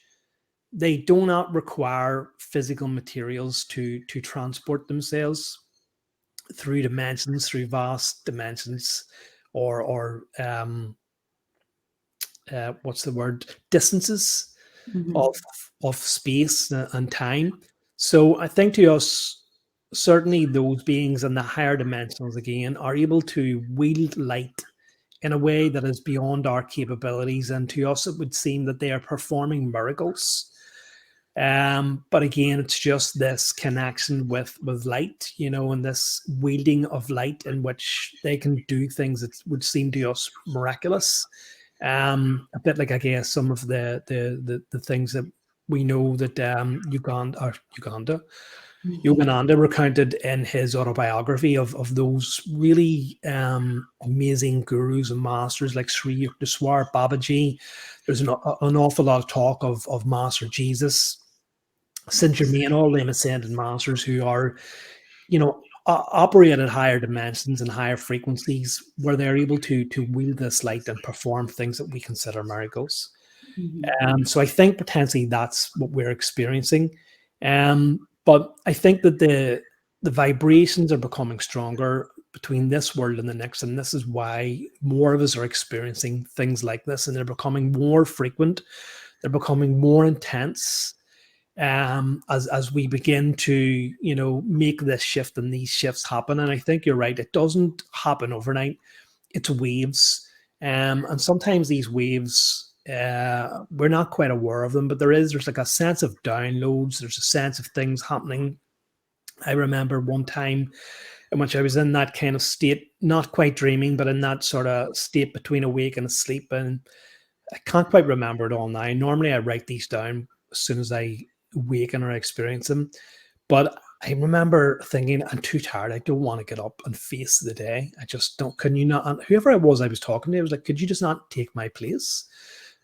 they do not require physical materials to transport themselves through dimensions, through vast dimensions, or what's the word? Distances of space and time. So I think to us, certainly those beings in the higher dimensions again are able to wield light in a way that is beyond our capabilities, and to us it would seem that they are performing miracles. But again, it's just this connection with light, and this wielding of light in which they can do things that would seem to us miraculous. A bit like, I guess, some of the things that we know that Yogananda recounted in his autobiography of those really amazing gurus and masters like Sri Yukteswar Babaji. There's an awful lot of talk of Master Jesus, Saint Germain, all them ascended masters who are, operate at higher dimensions and higher frequencies, where they're able to wield this light and perform things that we consider miracles. So I think potentially that's what we're experiencing. But I think that the vibrations are becoming stronger between this world and the next, and this is why more of us are experiencing things like this, and they're becoming more frequent. They're becoming more intense. As we begin to make this shift and these shifts happen. And I think you're right, it doesn't happen overnight. It's waves, and sometimes these waves, we're not quite aware of them, but there's like a sense of downloads. There's a sense of things happening. I remember one time in which I was in that kind of state, not quite dreaming, but in that sort of state between awake and asleep, and I can't quite remember it all now. Normally I write these down as soon as I awaken or experience them. But I remember thinking, I'm too tired. I don't want to get up and face the day. I just don't. Can you not? And whoever I was talking to, I was like, could you just not take my place?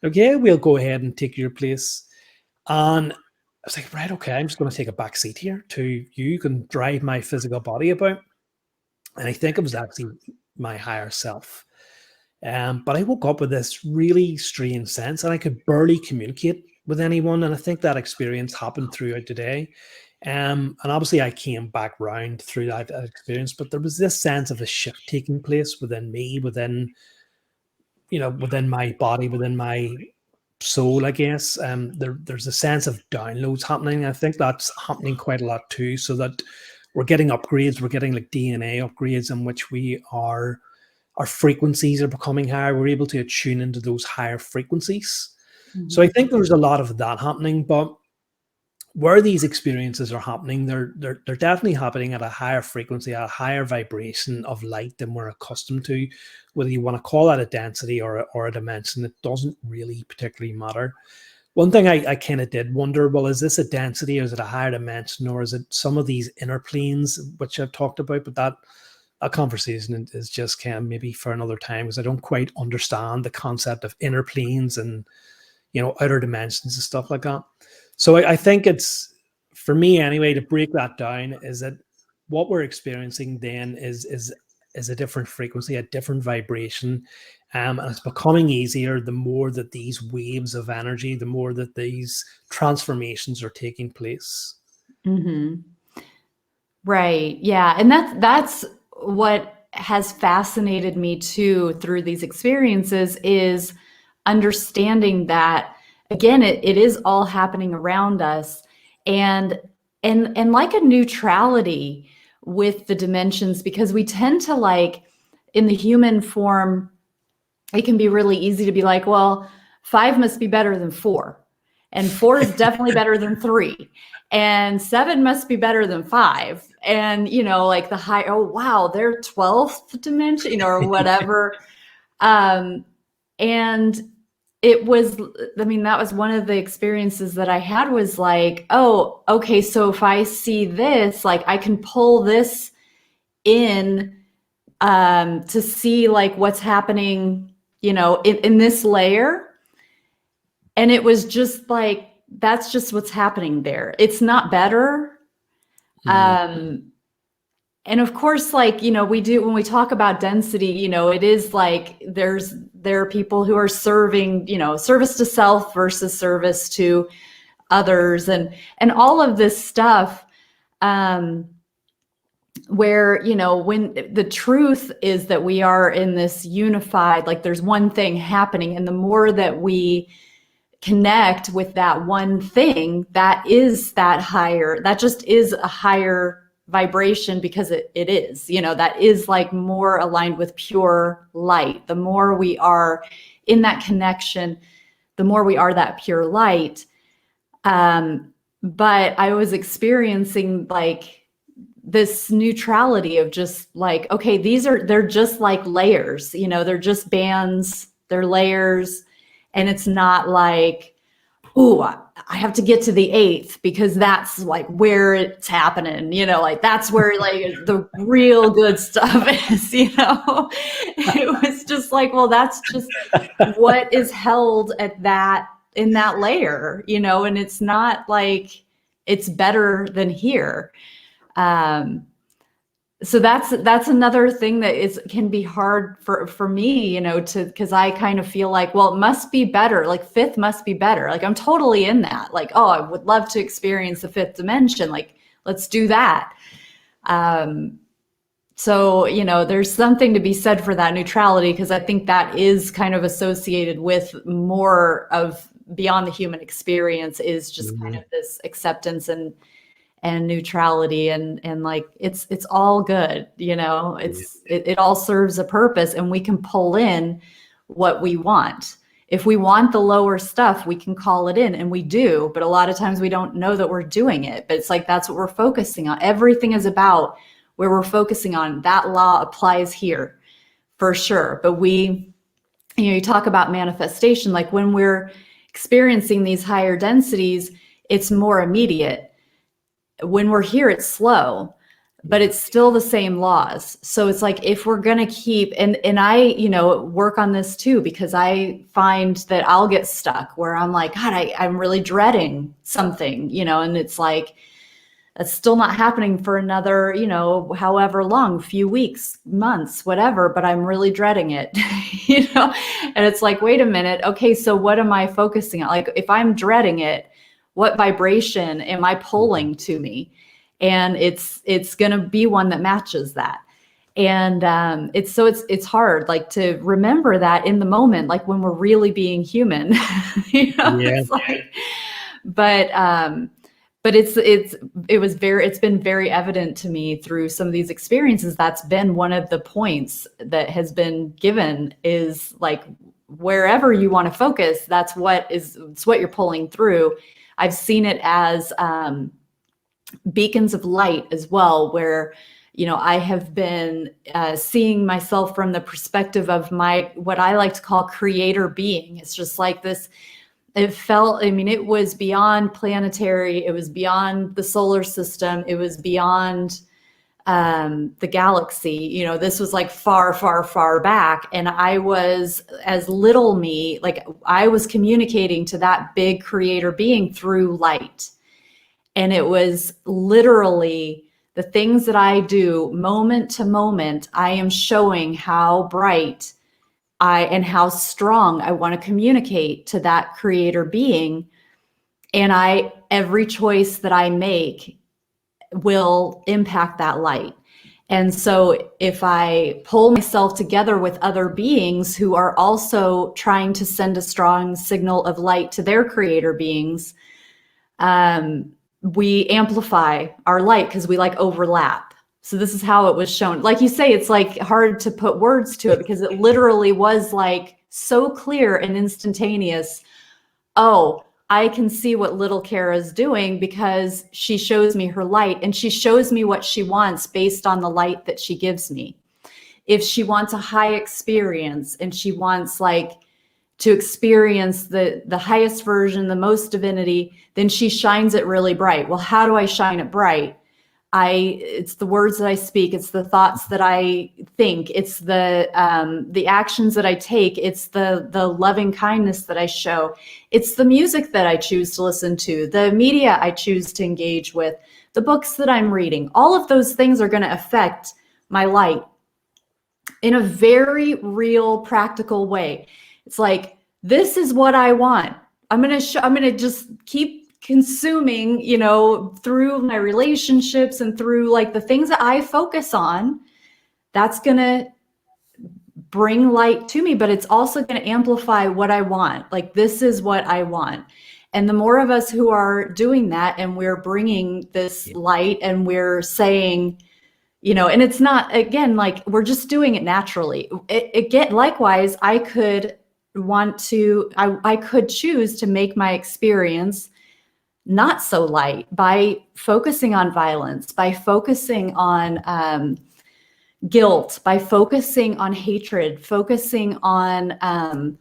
Okay, we'll go ahead and take your place. And I was like, right, okay, I'm just going to take a back seat here to you can drive my physical body about. And I think it was actually my higher self. But I woke up with this really strange sense, and I could barely communicate with anyone. And I think that experience happened throughout the day. And obviously I came back round through that experience, but there was this sense of a shift taking place within me, within my body, within my soul, I guess. There's a sense of downloads happening. I think that's happening quite a lot too, so that we're getting upgrades, we're getting like DNA upgrades in which our frequencies are becoming higher. We're able to tune into those higher frequencies. So I think there's a lot of that happening. But where these experiences are happening, they're definitely happening at a higher frequency, at a higher vibration of light than we're accustomed to. Whether you want to call that a density or a dimension, it doesn't really particularly matter. One thing I kind of did wonder, well, is this a density, or is it a higher dimension, or is it some of these inner planes which I've talked about? But that conversation is just kind of maybe for another time, because I don't quite understand the concept of inner planes and, you know, outer dimensions and stuff like that. So I think it's, for me anyway, to break that down, is that what we're experiencing then is a different frequency, a different vibration. And it's becoming easier the more that these waves of energy, the more that these transformations are taking place. Mm-hmm. Right. Yeah. And that's what has fascinated me too through these experiences, is understanding that, again, it is all happening around us, and like a neutrality with the dimensions, because we tend to, like, in the human form, it can be really easy to be like, well, 5 must be better than 4. And 4 is definitely better than 3. And 7 must be better than 5. And, you know, like the high, oh, wow, they're 12th dimension, you know, or whatever. And it was, I mean, that was one of the experiences that I had, was like, oh, okay, so if I see this, like, I can pull this in to see like what's happening, you know, in this layer. And it was just like, that's just what's happening there. It's not better. And of course, like, you know, we do, when we talk about density, you know, it is like, there are people who are serving, you know, service to self versus service to others, and all of this stuff. Where, you know, when the truth is that we are in this unified, like, there's one thing happening, and the more that we connect with that one thing, that is that higher, that just is a higher vibration, because it is, you know, that is like more aligned with pure light. The more we are in that connection, the more we are that pure light. But I was experiencing like this neutrality of just like, okay, they're just like layers, you know, they're just bands, they're layers. And it's not like, ooh, I have to get to the 8th because that's like where it's happening, you know, like that's where like the real good stuff is, you know. It was just like, well, that's just what is held at that, in that layer, you know, and it's not like it's better than here. So that's another thing that can be hard for me, you know, because I kind of feel like, well, it must be better. Like 5th must be better. Like I'm totally in that. Like, oh, I would love to experience the 5th dimension. Like, let's do that. So, you know, there's something to be said for that neutrality, because I think that is kind of associated with more of beyond the human experience, is just kind of this acceptance and neutrality, and like it's all good, you know. It all serves a purpose, and we can pull in what we want. If we want the lower stuff, we can call it in, and we do, but a lot of times we don't know that we're doing it. But it's like, that's what we're focusing on. Everything is about where we're focusing on. That law applies here for sure. But you know, you talk about manifestation, like when we're experiencing these higher densities, it's more immediate. When we're here, it's slow, but it's still the same laws. So it's like, if we're going to keep, and I, you know, work on this too, because I find that I'll get stuck where I'm like, God, I'm really dreading something, you know, and it's like, that's still not happening for another, you know, however long, few weeks, months, whatever, but I'm really dreading it, you know? And it's like, wait a minute. Okay. So what am I focusing on? Like, if I'm dreading it, what vibration am I pulling to me? And it's going to be one that matches that. And it's hard, like, to remember that in the moment, like when we're really being human, you know. Yeah. It's like, but it's been very evident to me through some of these experiences. That's been one of the points that has been given, is like, wherever you want to focus, it's what you're pulling through. I've seen it as beacons of light as well, where, I have been seeing myself from the perspective of what I like to call creator being. It's just like this. It felt, it was beyond planetary. It was beyond the solar system. It was beyond the galaxy. This was like far, far, far back. And I was, as little me, like I was communicating to that big creator being through light. And it was literally the things that I do moment to moment. I am showing how bright and how strong I want to communicate to that creator being. And every choice that I make will impact that light. And so if I pull myself together with other beings who are also trying to send a strong signal of light to their creator beings, we amplify our light because we like overlap. So this is how it was shown. Like you say, it's like hard to put words to it because it literally was like so clear and instantaneous. Oh, I can see what little Kara is doing because she shows me her light, and she shows me what she wants based on the light that she gives me. If she wants a high experience and she wants like to experience the highest version, the most divinity, then she shines it really bright. Well, how do I shine it bright? It's the words that I speak. It's the thoughts that I think. It's the actions that I take. It's the loving kindness that I show. It's the music that I choose to listen to, the media I choose to engage with, the books that I'm reading. All of those things are going to affect my light in a very real, practical way. It's like, this is what I want. I'm going to just keep consuming, through my relationships and through like the things that I focus on. That's going to bring light to me, but it's also going to amplify what I want. Like, this is what I want. And the more of us who are doing that, and we're bringing this light, and we're saying, and it's not, again, like we're just doing it naturally. Again, likewise, I could choose to make my experience not so light by focusing on violence, by focusing on guilt, by focusing on hatred, focusing on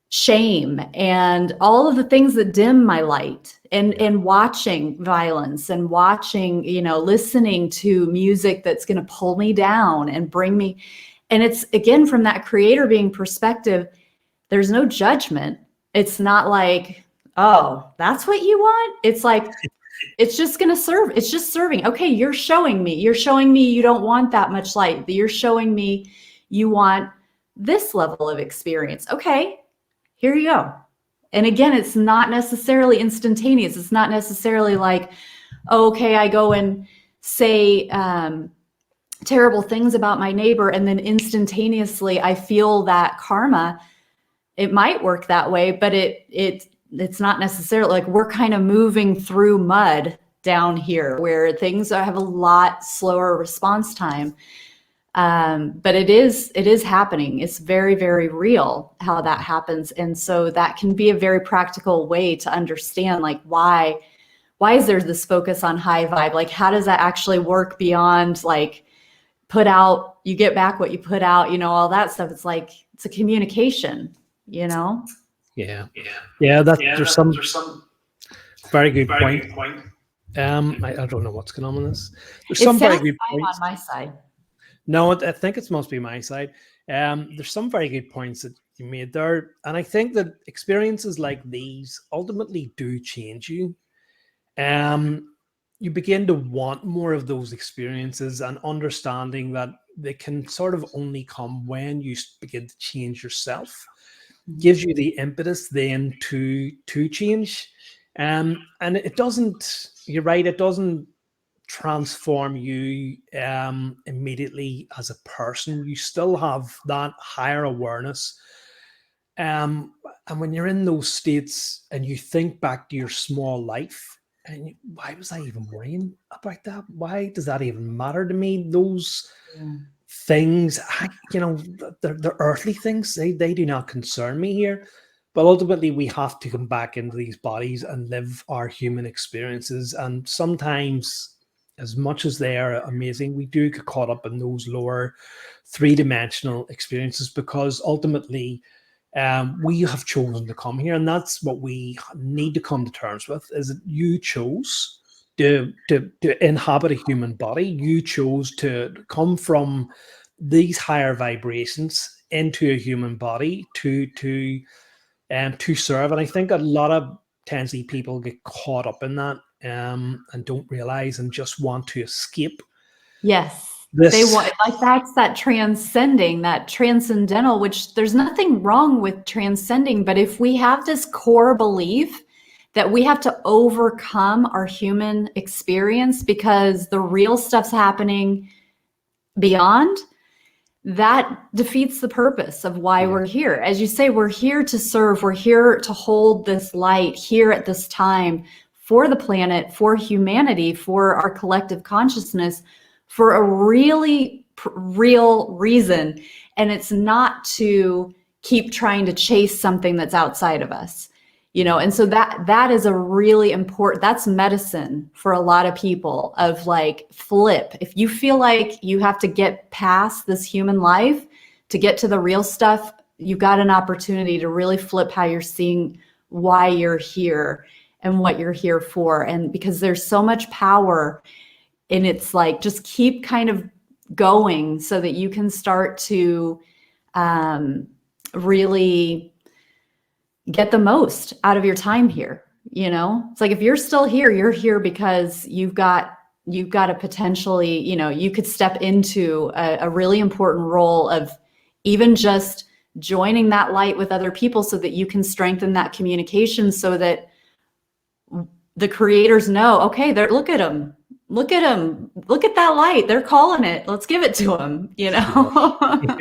shame, and all of the things that dim my light, and watching violence, and watching, listening to music that's going to pull me down and bring me. And it's, again, from that creator being perspective, there's no judgment. It's not like, oh, that's what you want. It's like, it's just going to serve. It's just serving. Okay, you're showing me you don't want that much light. You're showing me you want this level of experience. Okay, here you go. And again, it's not necessarily instantaneous. It's not necessarily like, okay, I go and say terrible things about my neighbor, and then instantaneously I feel that karma. It might work that way, but it's not necessarily. Like, we're kind of moving through mud down here where things have a lot slower response time. But it is happening. It's very, very real how that happens. And so that can be a very practical way to understand, like, why is there this focus on high vibe? Like, how does that actually work beyond like put out, you get back what you put out, all that stuff. It's like, it's a communication, Yeah. There's some very good point. I don't know what's going on with this. There's some very good points on my side. No, I think it must be my side. There's some very good points that you made there. And I think that experiences like these ultimately do change you. You begin to want more of those experiences, and understanding that they can sort of only come when you begin to change yourself. Gives you the impetus then to change. And it doesn't, you're right, it doesn't transform you immediately as a person. You still have that higher awareness. And when you're in those states and you think back to your small life, and why was I even worrying about that? Why does that even matter to me? Those things, they're earthly things. They do not concern me here. But ultimately, we have to come back into these bodies and live our human experiences. And sometimes, as much as they are amazing, we do get caught up in those lower three-dimensional experiences, because ultimately we have chosen to come here, and that's what we need to come to terms with, is that you chose to inhabit a human body. You chose to come from these higher vibrations into a human body to serve. And I think a lot of tendency people get caught up in that, and don't realize and just want to escape Yes. They this. want, like, that's that transcending, that transcendental, which there's nothing wrong with transcending. But if we have this core belief that we have to overcome our human experience because the real stuff's happening beyond, that defeats the purpose of why Yeah. we're here. As you say, we're here to serve, we're here to hold this light here at this time for the planet, for humanity, for our collective consciousness, for a really real reason. And it's not to keep trying to chase something that's outside of us. And so that is a really important, that's medicine for a lot of people, of like, flip. If you feel like you have to get past this human life to get to the real stuff, you've got an opportunity to really flip how you're seeing why you're here and what you're here for. And because there's so much power, and it's like, just keep kind of going so that you can start to really get the most out of your time here. It's like, if you're still here, you're here because you've got to potentially, you could step into a really important role of even just joining that light with other people so that you can strengthen that communication, so that the creators know, okay, look at them, look at that light, they're calling it, let's give it to them. Yeah.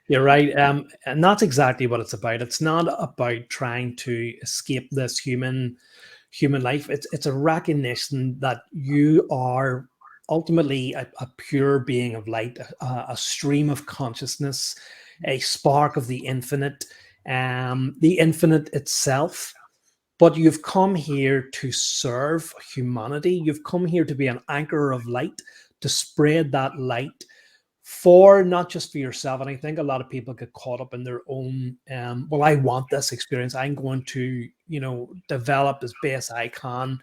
You're right. And that's exactly what it's about. It's not about trying to escape this human life. It's a recognition that you are ultimately a pure being of light, a stream of consciousness, a spark of the infinite itself. But you've come here to serve humanity. You've come here to be an anchor of light, to spread that light, for not just for yourself. And I think a lot of people get caught up in their own, well, I want this experience, I'm going to develop as best I can.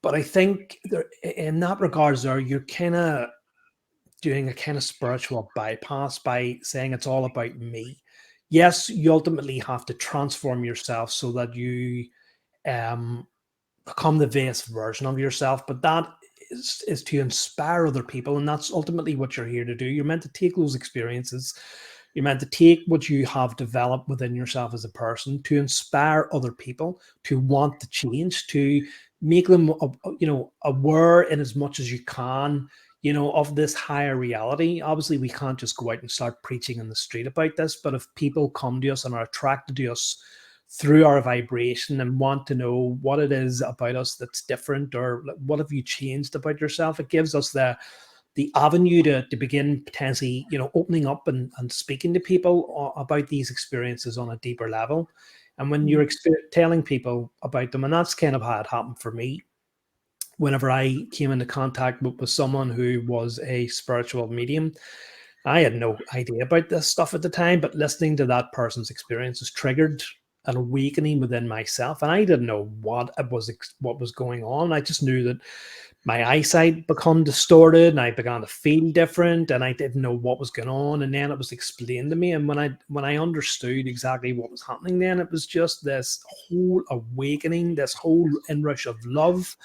But I think there, in that regards, there, you're kind of doing a kind of spiritual bypass by saying it's all about me. Yes, you ultimately have to transform yourself so that you um become the best version of yourself, but that is to inspire other people, and that's ultimately what you're here to do. You're meant to take those experiences, you're meant to take what you have developed within yourself as a person, to inspire other people to want to change, to make them aware in as much as you can, of this higher reality. Obviously, we can't just go out and start preaching in the street about this, but if people come to us and are attracted to us through our vibration and want to know what it is about us that's different, or what have you changed about yourself, it gives us the avenue to begin potentially opening up and speaking to people about these experiences on a deeper level. And when you're telling people about them, and that's kind of how it happened for me, whenever I came into contact with someone who was a spiritual medium. I had no idea about this stuff at the time, but listening to that person's experiences triggered an awakening within myself, and I didn't know what was going on. I just knew that my eyesight become distorted, and I began to feel different, and I didn't know what was going on. And then it was explained to me, and when I understood exactly what was happening, then it was just this whole awakening, this whole inrush of love,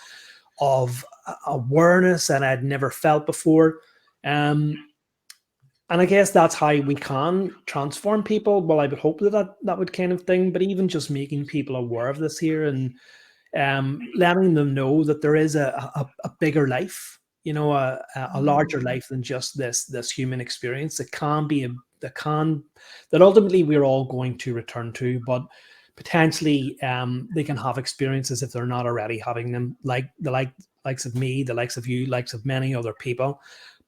of awareness that I'd never felt before. And I guess that's how we can transform people. Well, I would hope that would kind of thing. But even just making people aware of this here, and letting them know that there is a bigger life, a larger life than just this human experience. That can be that ultimately we're all going to return to, but potentially they can have experiences if they're not already having them, like likes of me, the likes of you, likes of many other people.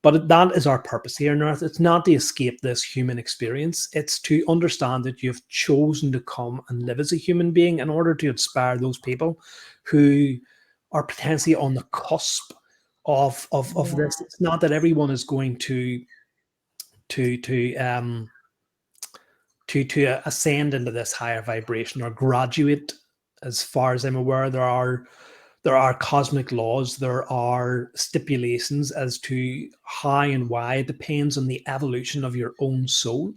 But that is our purpose here on Earth. It's not to escape this human experience. It's to understand that you've chosen to come and live as a human being in order to inspire those people who are potentially on the cusp of Yeah. this. It's not that everyone is going to to um to ascend into this higher vibration or graduate. As far as I'm aware, there are cosmic laws, there are stipulations as to how and why. It depends on the evolution of your own soul.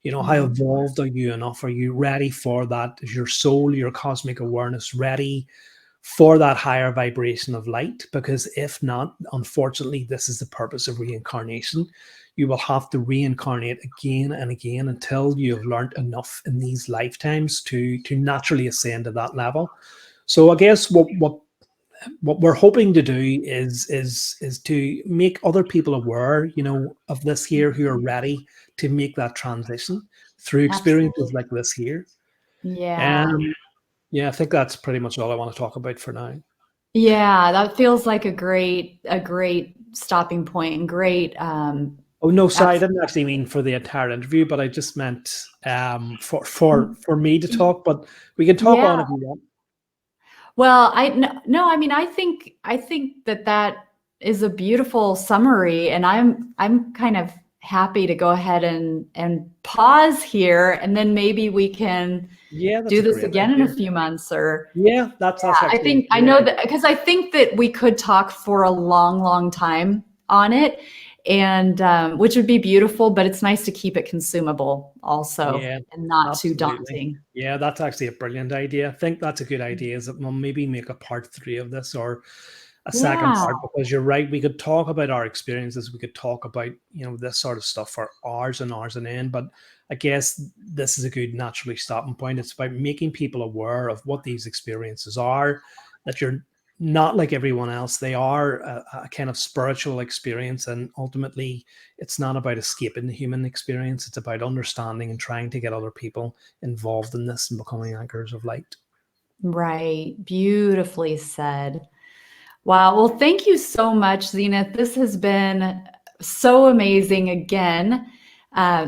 How Mhm. evolved are you enough? Are you ready for that? Is your soul, your cosmic awareness ready for that higher vibration of light? Because if not, unfortunately, this is the purpose of reincarnation. You will have to reincarnate again and again until you have learned enough in these lifetimes to naturally ascend to that level. So I guess what we're hoping to do is to make other people aware, of this here, who are ready to make that transition through experiences Absolutely. like this here. Yeah. Um, yeah, I think that's pretty much all I want to talk about for now. Yeah, that feels like a great stopping point and great Oh no, sorry, I abs- didn't actually mean for the entire interview, but I just meant for me to talk. But we can talk yeah. on if you want. Well, no, I mean, I think that that is a beautiful summary, and I'm kind of happy to go ahead and pause here, and then maybe we can Yeah, that's do a this great again in a idea. few months. Or Yeah, that's I actually think a I great know idea. that because I think that we could talk for a long, long time on it, and which would be beautiful. But it's nice to keep it consumable also, Yeah, and not too absolutely. daunting. Yeah, that's actually a brilliant idea. I think that's a good idea, is that we'll maybe make a part three of this, or a second Yeah, part, because you're right. We could talk about our experiences. We could talk about, this sort of stuff for hours and hours and end. But I guess this is a good naturally stopping point. It's about making people aware of what these experiences are, that you're not like everyone else. They are a kind of spiritual experience. And ultimately, it's not about escaping the human experience. It's about understanding and trying to get other people involved in this and becoming anchors of light. right. Beautifully said. Wow. Well, thank you so much, Zenith. This has been so amazing again.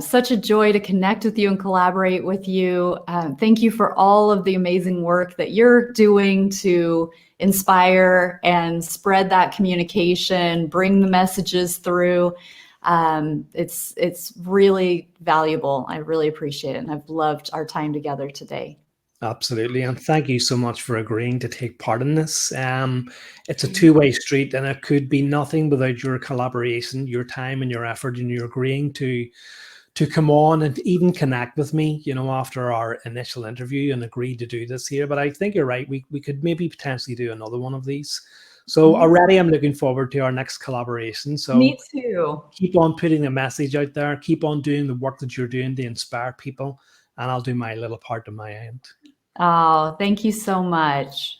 Such a joy to connect with you and collaborate with you. Thank you for all of the amazing work that you're doing to inspire and spread that communication, bring the messages through. It's really valuable. I really appreciate it, and I've loved our time together today. Absolutely. And thank you so much for agreeing to take part in this. It's a two-way street, and it could be nothing without your collaboration, your time and your effort, and your agreeing to come on and even connect with me, after our initial interview, and agreed to do this here. But I think you're right. We could maybe potentially do another one of these. So Yeah, already I'm looking forward to our next collaboration. me So too. keep on putting the message out there, keep on doing the work that you're doing to inspire people, and I'll do my little part on my end. Oh, thank you so much.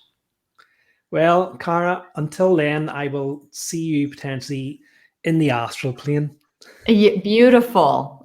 Well, Kara, until then, I will see you potentially in the astral plane. Beautiful.